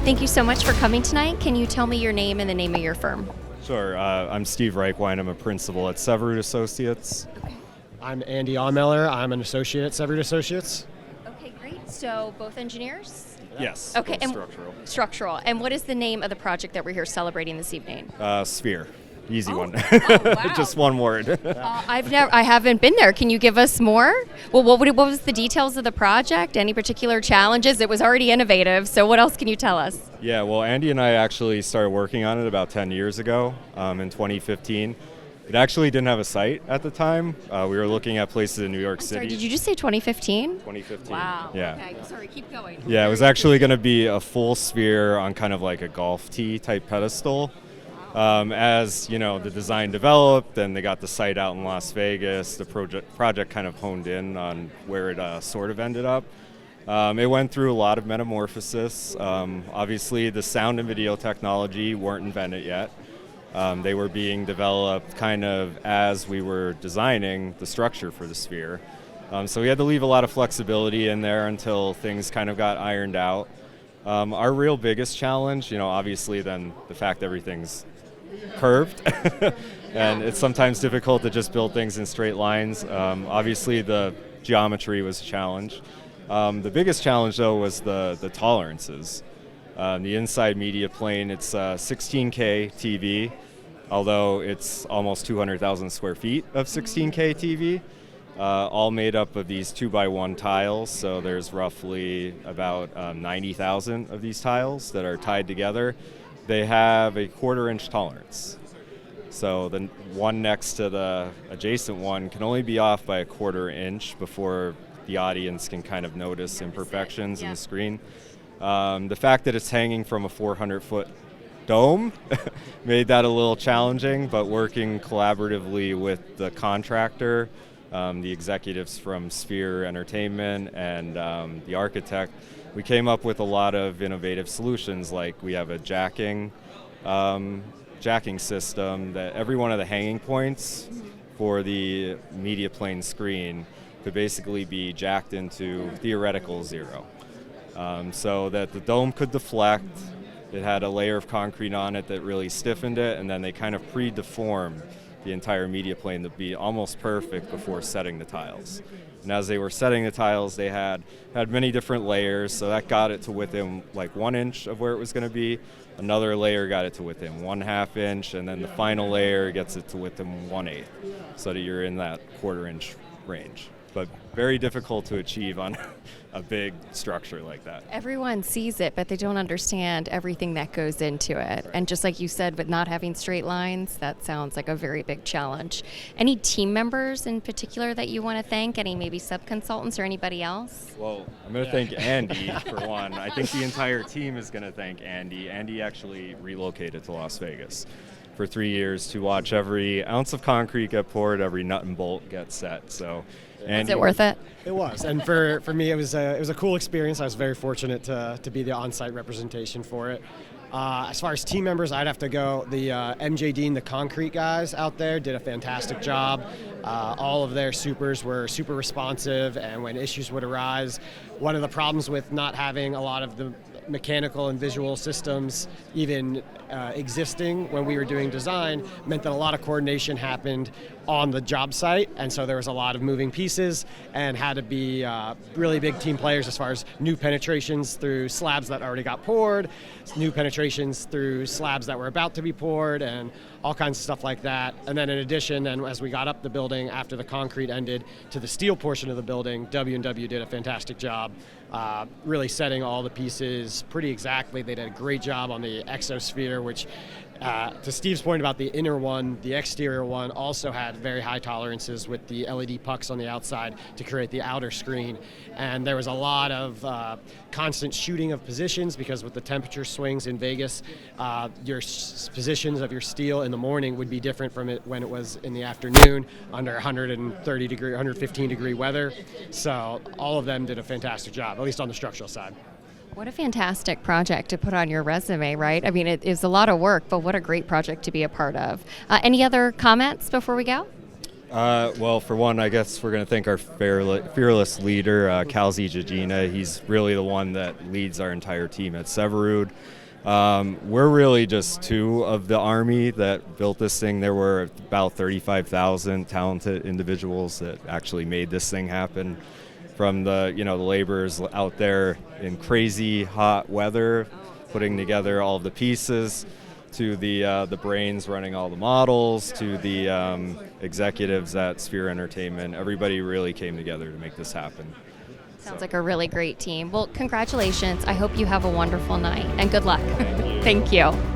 thank you so much for coming tonight. Can you tell me your name and the name of your firm? Sure. I'm Steve Reichwein. I'm a principal at Severud Associates. I'm Andy Onmeller. I'm an associate at Severud Associates. Okay, great. So both engineers? Yes. Okay, both and structural. Structural. And what is the name of the project that we're here celebrating this evening? Sphere. Easy one. Wow. Just one word. I haven't been there. Can you give us more? Well, what was the details of the project? Any particular challenges? It was already innovative. So what else can you tell us? Yeah. Well, Andy and I actually started working on it about 10 years ago, in 2015. It actually didn't have a site at the time. We were looking at places in New York City. Sorry, did you just say 2015? 2015. Wow. Yeah. Okay. Sorry. Keep going. Yeah. It was actually going to be a full sphere on kind of like a golf tee type pedestal. As you know, the design developed and they got the site out in Las Vegas, the project kind of honed in on where it sort of ended up. It went through a lot of metamorphosis. Obviously, the sound and video technology weren't invented yet. They were being developed kind of as we were designing the structure for the sphere. So we had to leave a lot of flexibility in there until things kind of got ironed out. Our real biggest challenge, obviously then the fact everything's curved and it's sometimes difficult to just build things in straight lines. Obviously the geometry was a challenge. The biggest challenge though was the tolerances. The inside media plane, it's 16K TV, although it's almost 200,000 square feet of 16K TV, all made up of these 2x1 tiles. So there's roughly about 90,000 of these tiles that are tied together. They have a 1/4 inch tolerance. So the one next to the adjacent one can only be off by a 1/4 inch before the audience can kind of notice imperfections in the screen. The fact that it's hanging from a 400-foot dome made that a little challenging, but working collaboratively with the contractor, the executives from Sphere Entertainment and the architect, we came up with a lot of innovative solutions. Like we have a jacking system that every one of the hanging points for the media plane screen could basically be jacked into theoretical zero. So that the dome could deflect. It had a layer of concrete on it that really stiffened it, and then they kind of pre-deformed the entire media plane to be almost perfect before setting the tiles. And as they were setting the tiles, they had many different layers, so that got it to within like 1 inch of where it was going to be. Another layer got it to within 1/2 inch, and then the final layer gets it to within 1/8, so that you're in that 1/4 inch range. But very difficult to achieve on a big structure like that. Everyone sees it, but they don't understand everything that goes into it. And just like you said, with not having straight lines, that sounds like a very big challenge. Any team members in particular that you want to thank? Any maybe sub-consultants or anybody else? Well, I'm going to thank Andy for one. I think the entire team is going to thank Andy. Andy actually relocated to Las Vegas for 3 years to watch every ounce of concrete get poured, every nut and bolt get set. So, Was it worth it? It was, and for me, it was a cool experience. I was very fortunate to be the on-site representation for it. As far as team members, I'd have to go. The MJ Dean, the concrete guys out there, did a fantastic job. All of their supers were super responsive, and when issues would arise, one of the problems with not having a lot of the mechanical and visual systems even existing when we were doing design meant that a lot of coordination happened on the job site, and so there was a lot of moving pieces and had to be really big team players as far as new penetrations through slabs that already got poured, new penetrations through slabs that were about to be poured, and all kinds of stuff like that. And then in addition, and as we got up the building after the concrete ended to the steel portion of the building, W&W did a fantastic job really setting all the pieces pretty exactly. They did a great job on the exosphere, which to Steve's point about the inner one, the exterior one also had very high tolerances with the LED pucks on the outside to create the outer screen. And there was a lot of constant shooting of positions because with the temperature swings in Vegas, your positions of your steel in the morning would be different from it when it was in the afternoon under 115 degree weather. So all of them did a fantastic job, at least on the structural side. What a fantastic project to put on your resume, right? I mean, it is a lot of work, but what a great project to be a part of. Any other comments before we go? Well, for one, I guess we're going to thank our fearless leader, Kalzi Jajina. He's really the one that leads our entire team at Severud. We're really just two of the Army that built this thing. There were about 35,000 talented individuals that actually made this thing happen. From the laborers out there in crazy hot weather, putting together all of the pieces, to the brains running all the models, to the executives at Sphere Entertainment. Everybody really came together to make this happen. Sounds like a really great team. Well, congratulations. I hope you have a wonderful night and good luck. Thank you. Thank you.